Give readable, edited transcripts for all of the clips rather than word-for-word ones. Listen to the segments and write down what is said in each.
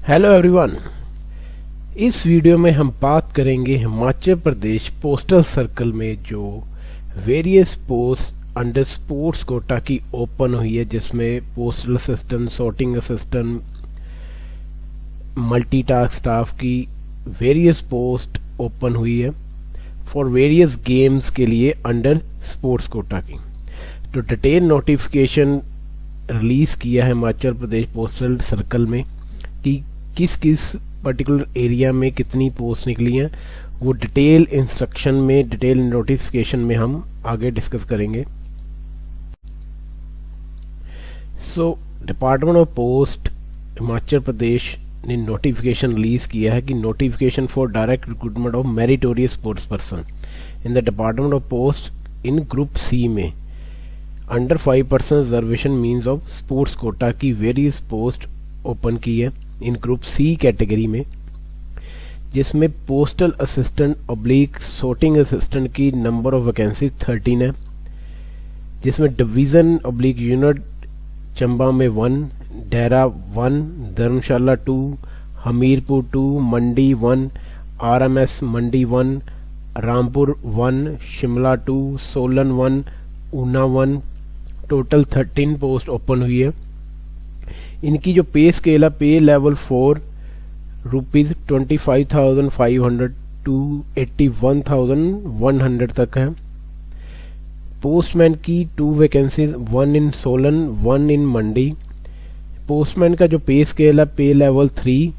Hello everyone. इस video में हम बात करेंगे हिमाचल प्रदेश पोस्टल सर्कल में जो various post under sports quota की ओपन हुई है, जिसमें postal assistant, sorting assistant, multitask staff की वेरियस पोस्ट ओपन हुई है फॉर वेरियस गेम्स के लिए अंडर स्पोर्ट्स कोटा की। तो डिटेल नोटिफिकेशन रिलीज किया है हिमाचल प्रदेश पोस्टल सर्कल में कि किस किस पर्टिकुलर एरिया में कितनी पोस्ट निकली हैं, वो डिटेल इंस्ट्रक्शन में, डिटेल नोटिफिकेशन में हम आगे डिस्कस करेंगे। Department of post Himachal Pradesh ने नोटिफिकेशन रिलीज किया है कि notification for direct recruitment of meritorious sports person in the department of post in group C में under 5% reservation means of sports quota की वेरियस पोस्ट ओपन की है इन group सी category में, जिसमें postal assistant oblique sorting assistant की number of vacancy 13 है, जिसमें division oblique unit Chamba में 1, डेरा 1, धर्मशाला 2, हमीरपुर 2, मंडी 1, RMS मंडी 1, Rampur 1, Shimla 2, Solan 1, Una 1, total 13 post open हुई है। इनकी जो पे स्केल है, पे लेवल 4 ₹25,500 टू 81,100 तक है। पोस्टमैन की 2 वैकेंसीज, 1 इन सोलन, 1 इन मंडी। पोस्टमैन का जो पे स्केल है, पे लेवल 3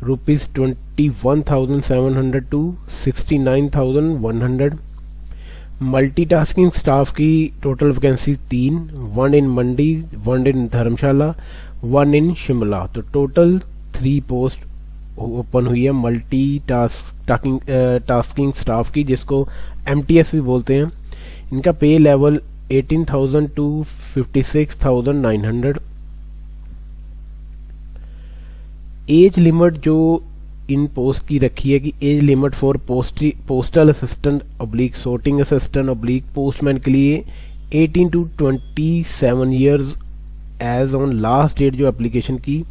₹21,700 टू 69,100। मल्टीटास्किंग स्टाफ की टोटल वैकेंसी 3, 1 इन मंडी, 1 इन धर्मशाला, 1 इन शिमला। तो टोटल 3 पोस्ट ओपन हुई है टास्किंग स्टाफ की, जिसको MTS भी बोलते हैं। इनका पे लेवल 18,000 टू 56,900। एज लिमिट जो इन पोस्ट की रखी है कि age limit for postal assistant oblique sorting assistant oblique postman के लिए 18 to 27 years age on last date जो एप्लीकेशन की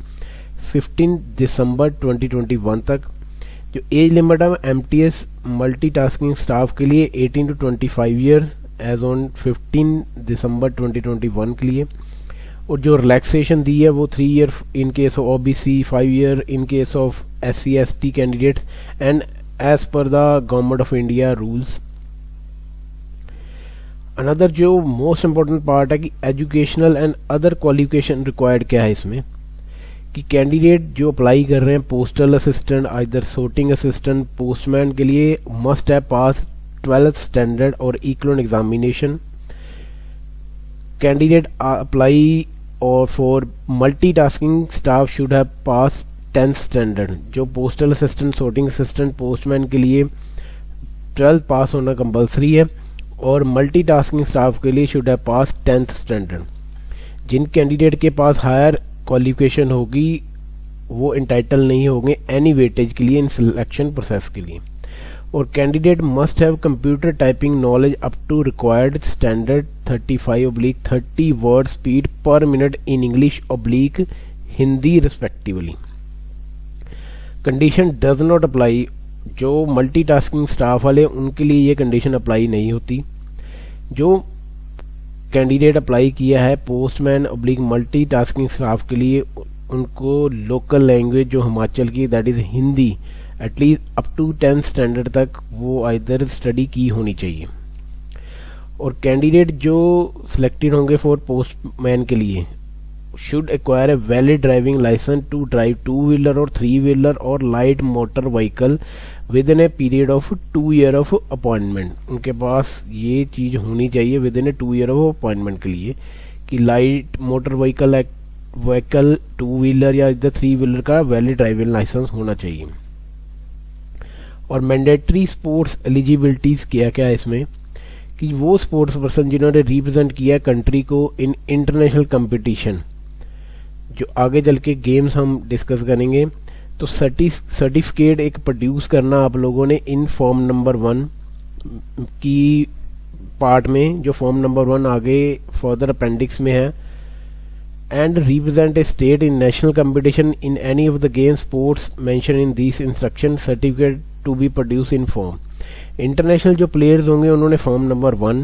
15 दिसंबर 2021 तक। जो एज लिमिट है MTS मल्टीटास्किंग स्टाफ के लिए 18 टू 25 ईयर्स एज ऑन 15 दिसंबर 2021 के लिए। और जो रिलैक्सेशन दी है वो 3 year in case of OBC, 5 year in case of SC/ST candidates and age per the government of India rules. Another जो मोस्ट इम्पोर्टेंट पार्ट है कि educational and other qualification required क्या है इसमें, कि कैंडिडेट जो अप्लाई कर रहे हैं postal assistant, either sorting assistant, postman के लिए must have pass 12th standard और equal examination. Candidate apply or for multitasking staff should have passed 10th standard। जो postal assistant, sorting assistant, postman के लिए 12th पास होना कंपलसरी है, और multitasking staff के लिए should have pass 10th standard. जिन कैंडिडेट के पास हायर क्वालिफिकेशन होगी वो इंटाइटल नहीं होंगे एनी वेटेज के लिए इन सिलेक्शन प्रोसेस के लिए। और candidate must have computer typing knowledge up to required standard 35/30 word speed per minute in English oblique Hindi respectively. Condition does not apply, जो मल्टीटास्किंग स्टाफ वाले उनके लिए ये कंडीशन अप्लाई नहीं होती। जो कैंडिडेट अप्लाई किया है पोस्टमैन ऑब्लिक मल्टीटास्किंग स्टाफ के लिए, उनको लोकल लैंग्वेज जो हिमाचल की that is Hindi at least up to 10th standard तक वो आइदर स्टडी की होनी चाहिए। और कैंडिडेट जो सिलेक्टेड होंगे फॉर पोस्टमैन के लिए should acquire a valid driving licence to drive 2 wheeler और 3 व्हीलर और light motor vehicle within a period of 2 year of appointment. उनके पास ये चीज होनी चाहिए within a 2 year of appointment के लिए कि लाइट मोटर व्हीकल 2 व्हीलर या इधर 3 व्हीलर का वैलिड ड्राइविंग लाइसेंस होना चाहिए। और मैंडेटरी स्पोर्ट्स एलिजिबिलिटीज क्या क्या है इसमें, कि वो स्पोर्ट्स पर्सन जिन्होंने रिप्रेजेंट किया कंट्री को इन इंटरनेशनल कंपटीशन, जो आगे चल के गेम्स हम डिस्कस करेंगे। तो सर्टिफिकेट एक प्रोड्यूस करना आप लोगों ने इन फॉर्म नंबर 1 की पार्ट में, जो फॉर्म नंबर 1 आगे फर्दर अपेंडिक्स में है, and represent a state in national competition in any of the game sports mentioned in these instructions, certificate to be produced in form. International जो players होंगे उन्होंने form number 1,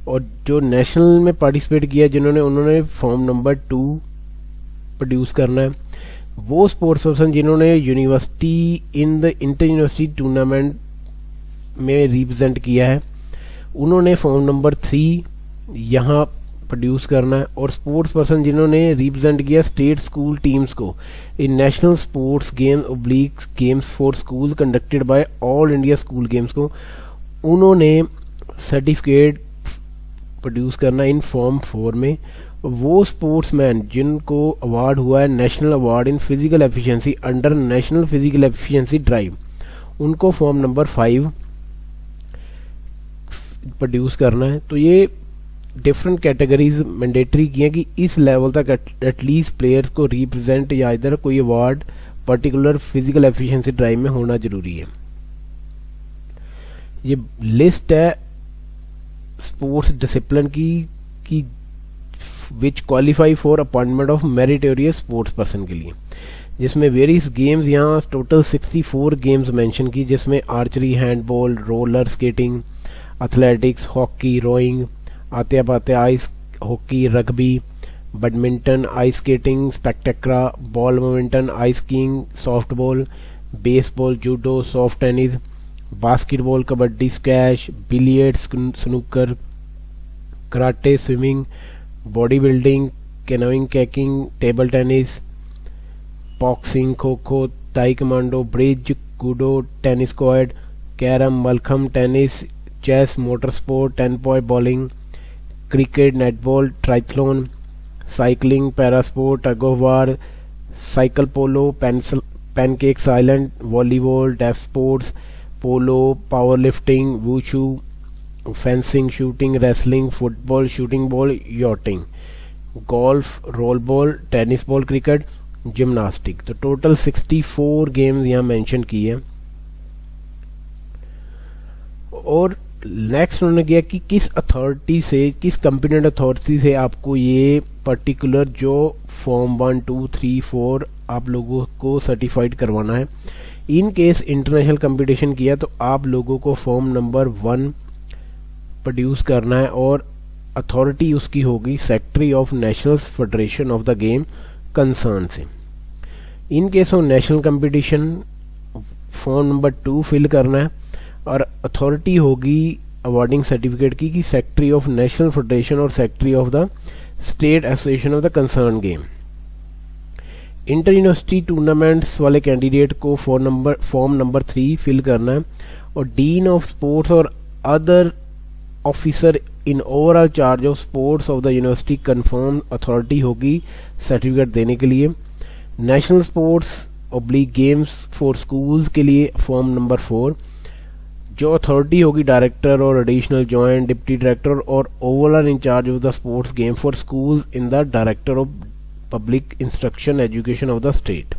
और जो national में participate किया जिन्होंने उन्होंने फॉर्म नंबर 2 प्रोड्यूस करना है. वो स्पोर्ट्स पर्सन जिन्होंने university in the inter university tournament में रिप्रेजेंट किया है उन्होंने फॉर्म नंबर 3 यहाँ प्रोड्यूस करना है. और स्पोर्ट्स पर्सन जिन्होंने रिप्रेजेंट किया स्टेट स्कूल टीम्स को in national sports game oblique games for school conducted by all India school games को उन्होंने सर्टिफिकेट प्रोड्यूस करना इन फॉर्म 4 में. वो स्पोर्ट्समैन जिनको अवार्ड हुआ है national award in physical efficiency under national physical efficiency drive उनको फॉर्म नंबर 5 प्रोड्यूस करना है. तो ये डिफरेंट कैटेगरीज मैंडेटरी की हैं कि इस लेवल तक एटलीस्ट प्लेयर्स को रिप्रेजेंट या इधर कोई award particular physical efficiency drive में होना जरूरी है. ये लिस्ट है स्पोर्ट्स डिसिप्लिन की which qualify for appointment of meritorious sports person के लिए, जिसमें वेरियस गेम्स यहाँ टोटल 64 गेम्स मेंशन की, जिसमें archery, handball, roller skating, athletics, hockey, rowing, आते पाते ice hockey, rugby, badminton, ice skating, स्पेक्टेक्रा, ball badminton, ice skiing, softball, baseball, judo, soft tennis, basketball, kabaddi, squash, billiards, snooker, karate, swimming, body building, canoeing, kayaking, table tennis, boxing, kho kho, taekwondo, bridge, kudo, tennis quad, carrom, mallakhamb, tennis, chess, motor sport, 10 point bowling, cricket, netball, triathlon, cycling, parasport, tug of war, cycle polo, पैनकेक्स आइलैंड, volleyball, deaf sports, polo, power lifting, wushu, fencing, shooting, wrestling, football, shooting ball, yachting, golf, roll ball, tennis ball, cricket, gymnastic. तो total 64 games यहाँ mention की है. और next उन्होंने किया कि किस अथॉरिटी से, किस कंपिटेंट अथॉरिटी से आपको ये पर्टिकुलर जो फॉर्म 1, 2, 3, 4 आप लोगों को सर्टिफाइड करवाना है. इन केस इंटरनेशनल कंपटीशन किया तो आप लोगों को फॉर्म नंबर 1 प्रोड्यूस करना है और अथॉरिटी उसकी होगी secretary of national federation of the game concern से. In case of national competition form number 2 fill करना है और अथॉरिटी होगी अवार्डिंग सर्टिफिकेट की सेक्रेटरी ऑफ नेशनल फेडरेशन और secretary of the state association of the concern game. Inter university tournaments वाले candidate को form number 3 fill करना है और डीन ऑफ स्पोर्ट्स और other officer in overall charge of sports of the university confirm authority होगी certificate देने के लिए. National sports oblique games for schools के लिए फॉर्म नंबर 4 जो अथॉरिटी होगी डायरेक्टर और एडिशनल जॉइंट डिप्टी डायरेक्टर और overall in charge of the sports game for schools in the director of public instruction education of the state.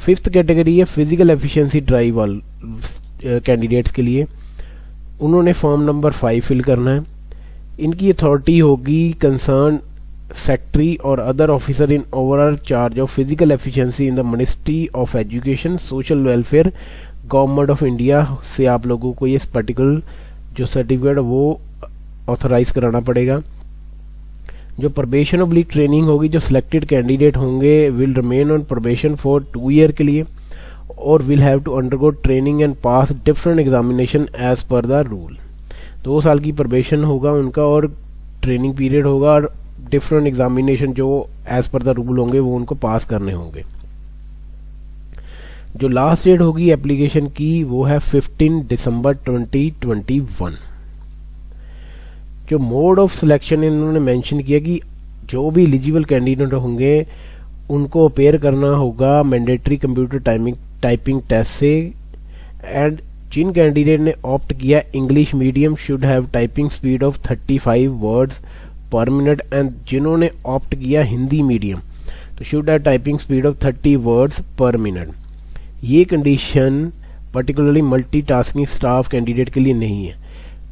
5th category है physical efficiency drive वाले candidates के लिए. उन्होंने form number 5 fill करना है. इनकी authority होगी कंसर्न सेक्रेटरी और other officer in overall charge of physical efficiency in the ministry of education social welfare government of India से आप लोगों को ये पर्टिकुलर जो सर्टिफिकेट वो ऑथराइज कराना पड़ेगा. जो प्रोबेशन ऑब्लिक ट्रेनिंग होगी, जो सिलेक्टेड कैंडिडेट होंगे will remain on probation for 2 year के लिए और will have to undergo training and pass different examination as per the rule. 2 साल की प्रोबेशन होगा उनका और ट्रेनिंग पीरियड होगा और डिफरेंट एग्जामिनेशन जो एज पर द रूल होंगे वो उनको पास करने होंगे. जो लास्ट डेट होगी एप्लीकेशन की वो है 15 दिसंबर 2021. जो मोड ऑफ सिलेक्शन इन्होंने मेंशन किया कि जो भी एलिजिबल कैंडिडेट होंगे उनको अपेयर करना होगा मैंडेटरी कंप्यूटर टाइपिंग टेस्ट से. एंड जिन कैंडिडेट ने ऑप्ट किया English medium should have typing speed of 35 words per minute and जिन्होंने ऑप्ट किया हिंदी मीडियम तो should have typing speed of 30 words per minute. ये condition particularly multitasking staff candidate के लिए नहीं है.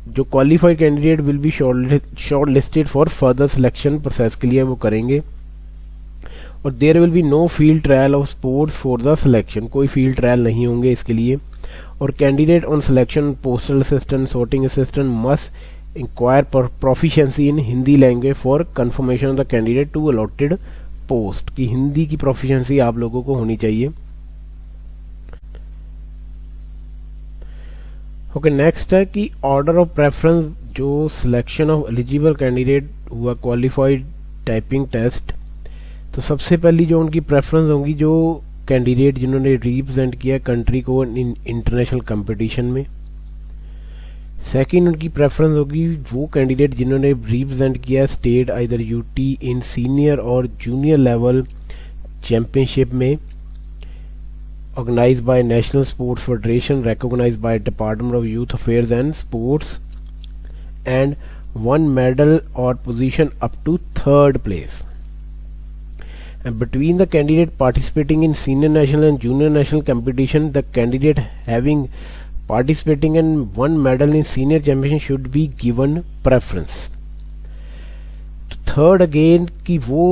जो qualified candidate will be short listed for further selection process के लिए वो करेंगे. और there will be no field trial of sports for the selection, कोई फील्ड ट्रायल नहीं होंगे इसके लिए। और candidate on selection postal assistant sorting assistant must inquire proficiency in Hindi language for confirmation of the candidate to allotted post, की हिंदी की proficiency आप लोगों को होनी चाहिए। ओके, नेक्स्ट है कि ऑर्डर ऑफ प्रेफरेंस, जो सिलेक्शन ऑफ एलिजिबल कैंडिडेट हुआ क्वालिफाइड टाइपिंग टेस्ट, तो सबसे पहली जो उनकी प्रेफरेंस होंगी जो कैंडिडेट जिन्होंने रिप्रेजेंट किया कंट्री को इन इंटरनेशनल कंपटीशन में। सेकंड उनकी प्रेफरेंस होगी वो कैंडिडेट जिन्होंने रिप्रेजेंट किया स्टेट आइदर यूटी इन सीनियर और जूनियर लेवल चैंपियनशिप में organized by National Sports Federation, recognized by Department of Youth Affairs and Sports, and won medal or position up to 3rd place. And between the candidate participating in senior national and junior national competition, the candidate having participating and won medal in senior championship should be given preference. Third again कि वो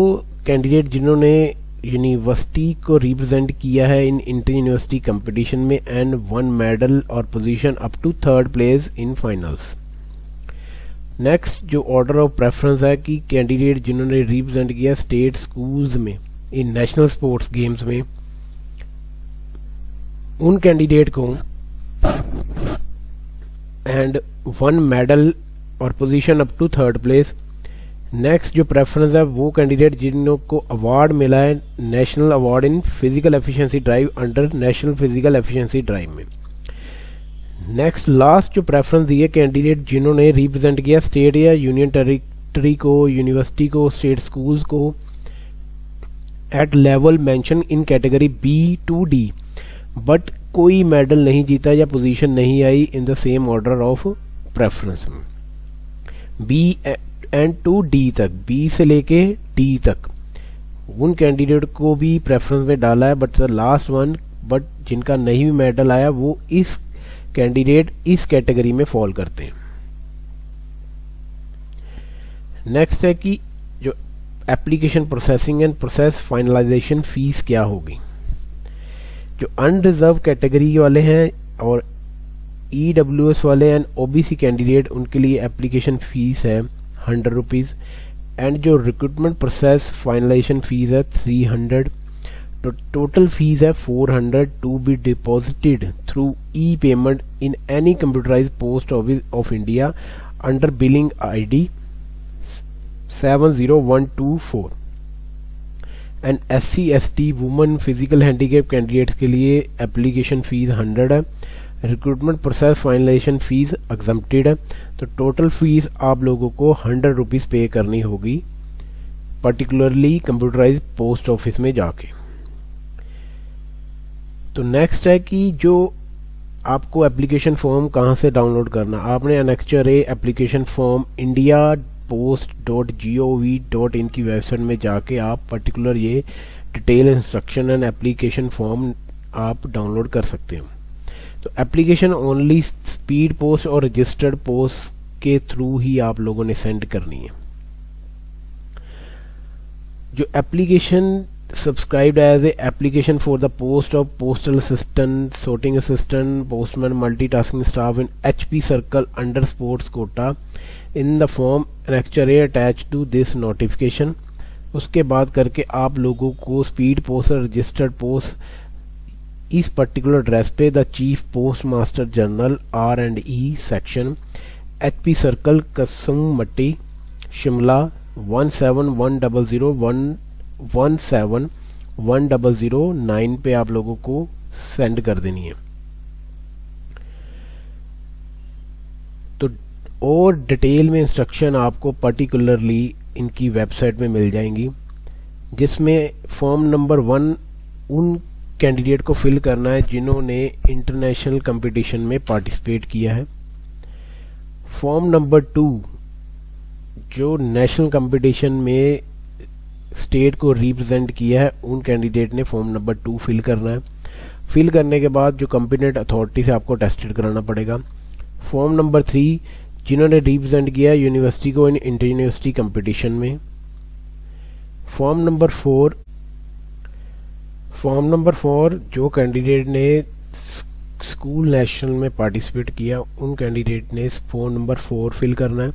candidate जिन्होंने university को represent किया है in inter university competition में and won medal और position up to 3rd place in finals. Next जो order of preference है कि कैंडिडेट जिन्होंने रिप्रेजेंट किया स्टेट स्कूल्स में इन नेशनल स्पोर्ट्स गेम्स में, उन कैंडिडेट को एंड वन मेडल और position up to 3rd place. Next जो प्रेफरेंस है वो कैंडिडेट जिन्हों को अवार्ड मिला है national award in physical efficiency drive under national physical efficiency drive में। नेक्स्ट लास्ट जो प्रेफरेंस दी है कैंडिडेट जिन्होंने रिप्रेजेंट किया स्टेट या यूनियन टेरिटरी को, यूनिवर्सिटी को, स्टेट स्कूल्स को at level mention in category B to D, but कोई मेडल नहीं जीता या पोजीशन नहीं आई in the same order of preference. B and to D तक, बी से लेके डी तक उन कैंडिडेट को भी प्रेफरेंस में डाला है, but the last one, but जिनका नहीं भी मेडल आया वो इस कैंडिडेट इस कैटेगरी में फॉल करते हैं। नेक्स्ट है कि जो application processing and process finalisation fees क्या होगी। जो अनरिजर्व कैटेगरी वाले हैं और ईडब्ल्यूएस वाले एंड ओबीसी कैंडिडेट उनके लिए एप्लीकेशन फीस है 100 रुपीज एंड जो रिक्रूटमेंट प्रोसेस फाइनलाइजेशन फीस है 300। तो टोटल फीस है 400 to be deposited through e payment in any computerised post office of India under billing ID 70124। And SC/ST women physical handicap candidates के लिए application fees 100 है। Recruitment process finalisation fees exempted है, तो total fees आप लोगों को 100 rupees पे करनी होगी पर्टिकुलरली कंप्यूटराइज्ड पोस्ट ऑफिस में जाके। तो नेक्स्ट है कि जो आपको एप्लीकेशन फॉर्म कहाँ से डाउनलोड करना। आपने एनेक्चर ए एप्लीकेशन फॉर्म indiapost.gov.in की वेबसाइट में जाके आप पर्टिकुलर ये detail instruction and application form आप डाउनलोड कर सकते हैं। तो एप्लीकेशन ओनली स्पीड पोस्ट और रजिस्टर्ड पोस्ट के थ्रू ही आप लोगों ने सेंड करनी है। जो application subscribed as a application for the post of postal assistant, sorting assistant, postman, multitasking staff in HP circle under sports quota in the form annexure A attach to this notification. उसके बाद करके आप लोगों को speed post और registered post इस particular address पे the chief post master general R&E section HP circle Kasumpti Shimla 171001171009 पे आप लोगों को सेंड कर देनी है। तो और डिटेल में इंस्ट्रक्शन आपको पर्टिकुलरली इनकी वेबसाइट में मिल जाएंगी, जिसमें फॉर्म नंबर 1 उन कैंडिडेट को फिल करना है जिन्होंने इंटरनेशनल कंपटीशन में पार्टिसिपेट किया है। फॉर्म नंबर 2 जो नेशनल कंपटीशन में स्टेट को रिप्रेजेंट किया है उन कैंडिडेट ने फॉर्म नंबर 2 फिल करना है। फिल करने के बाद जो कॉम्पिटेंट अथॉरिटी से आपको टेस्टेड कराना पड़ेगा। फॉर्म नंबर 3 जिन्होंने रिप्रेजेंट किया है यूनिवर्सिटी को इन इंटर यूनिवर्सिटी कंपटीशन में। फॉर्म नंबर 4 फॉर्म नंबर 4, जो कैंडिडेट ने स्कूल नेशनल में पार्टिसिपेट किया उन कैंडिडेट ने फॉर्म नंबर 4 फिल करना है।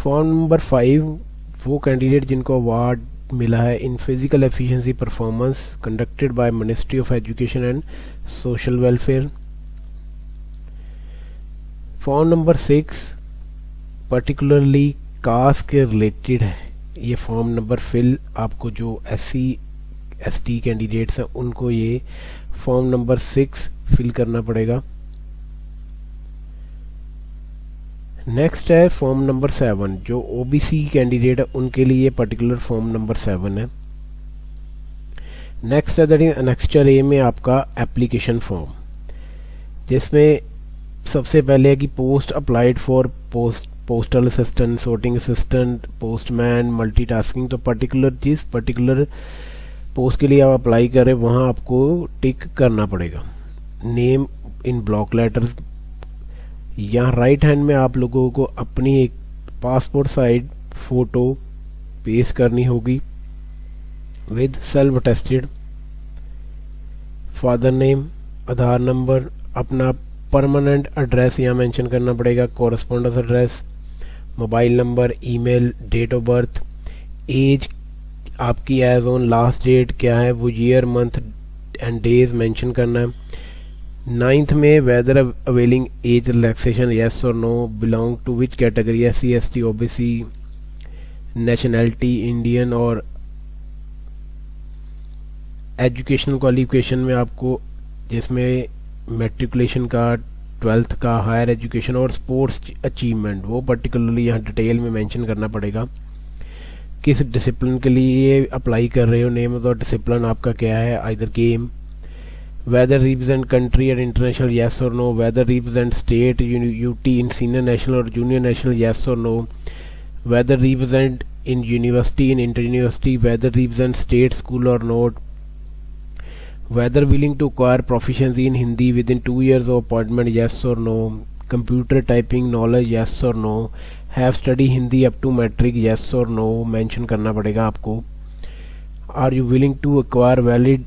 फॉर्म नंबर 5, वो कैंडिडेट जिनको अवार्ड मिला है in physical efficiency performance conducted by ministry of education and social welfare. Form number 6 particularly caste के रिलेटेड है। ये फॉर्म नंबर फिल आपको जो SC ST कैंडिडेट्स हैं उनको ये फॉर्म नंबर 6 फिल करना पड़ेगा। नेक्स्ट है फॉर्म नंबर 7, जो OBC कैंडिडेट है उनके लिए पर्टिकुलर फॉर्म नंबर 7 है। नेक्स्ट है दैट इज एनेक्स्चर A में आपका एप्लीकेशन फॉर्म, जिसमें सबसे पहले है कि post applied for postal assistant, sorting assistant, postman, multitasking. तो जिस पर्टिकुलर पोस्ट के लिए आप अप्लाई करें वहाँ आपको टिक करना पड़ेगा। Name in block letters. यहाँ राइट हैंड में आप लोगों को अपनी एक पासपोर्ट साइज फोटो पेस्ट करनी होगी with self attested. Father name, Aadhaar number, अपना परमानेंट एड्रेस यहाँ मेंशन करना पड़ेगा, correspondence address, mobile number, email, date of birth, age आपकी एज ऑन लास्ट डेट क्या है वो year, month and days mention करना है। 9th में whether availing age relaxation yes और no, belong to which category SC ST OBC, nationality Indian, और educational qualification में आपको जिसमें मैट्रिकुलेशन का, 12th का, हायर एजुकेशन और स्पोर्ट्स अचीवमेंट वो पर्टिकुलरली यहाँ डिटेल में मेंशन करना पड़ेगा। किस डिसिप्लिन के लिए अप्लाई कर रहे हो, नेम ऑफ द डिसिप्लिन आपका क्या है, either game, whether represent country and international yes और no, whether represent state UT in senior national और जूनियर नेशनल येस और no, whether represent in university in inter university, whether represent state school और not, whether willing to acquire proficiency in Hindi within 2 years of appointment yes or no, computer typing knowledge yes or no, have study Hindi up to metric yes or no mention करना पड़ेगा आपको। are you willing to acquire valid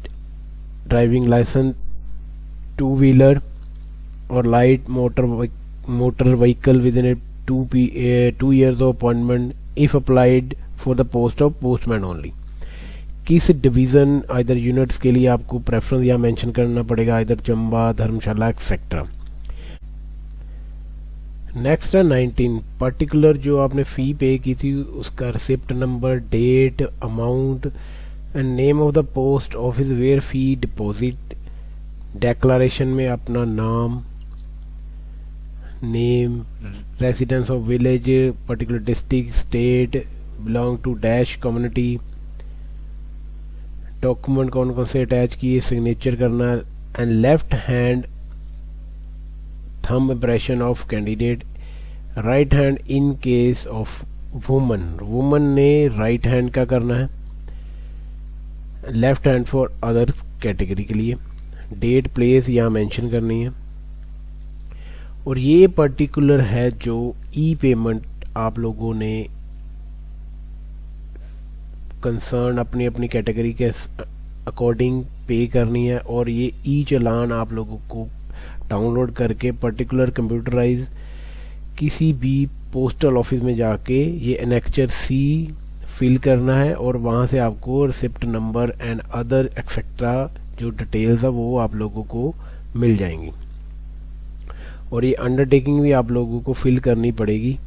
driving license, two wheeler or light motor vehicle within a 2 years of appointment if applied for the post of postman only। किस division either units के लिए आपको preference यहाँ mention करना पड़ेगा, either Chamba, धर्मशाला etcetera. Next है 19, particular जो आपने फ़ी पे की थी उसका receipt number, date, amount and name of the post office where fee deposit. Declaration में अपना नाम, name, residence of village, particular district, state, belong to dash community, document कौन कौन से अटैच किए, सिग्नेचर करना, and left hand thumb impression of candidate, right hand in case of woman ने right hand का करना है, left hand for other category के लिए, डेट प्लेस यहाँ मेंशन करनी है। और ये पर्टिकुलर है जो ई पेमेंट आप लोगों ने कंसर्न अपनी अपनी कैटेगरी के अकॉर्डिंग पे करनी है। और ये ई चालान आप लोगों को डाउनलोड करके पर्टिकुलर कंप्यूटराइज किसी भी पोस्टल ऑफिस में जाके ये एनेक्चर C फिल करना है और वहाँ से आपको receipt number and other etcetera जो डिटेल्स है वो आप लोगों को मिल जाएंगी। और ये अंडरटेकिंग भी आप लोगों को फिल करनी पड़ेगी।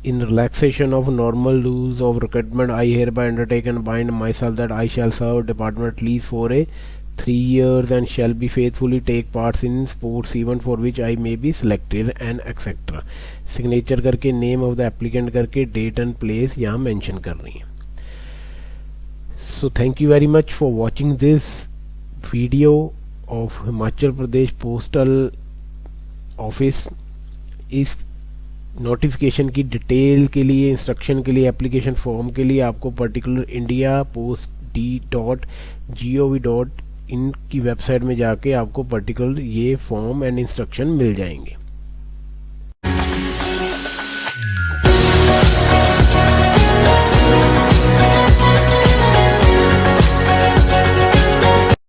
In relaxation of normal rules of recruitment, I hereby undertake and bind myself that I shall serve department at least for a 3 years and shall be faithfully take parts in sports event for which I may be selected and etc. Signature करके name of the applicant करके date and place यहाँ mention करनी है। So thank you very much for watching this video of Himachal Pradesh postal office. इस notification की detail के लिए, instruction के लिए, एप्लीकेशन फॉर्म के लिए आपको पर्टिकुलर indiapost.gov.in की वेबसाइट में जाके आपको पर्टिकुलर ये फॉर्म एंड इंस्ट्रक्शन मिल जाएंगे।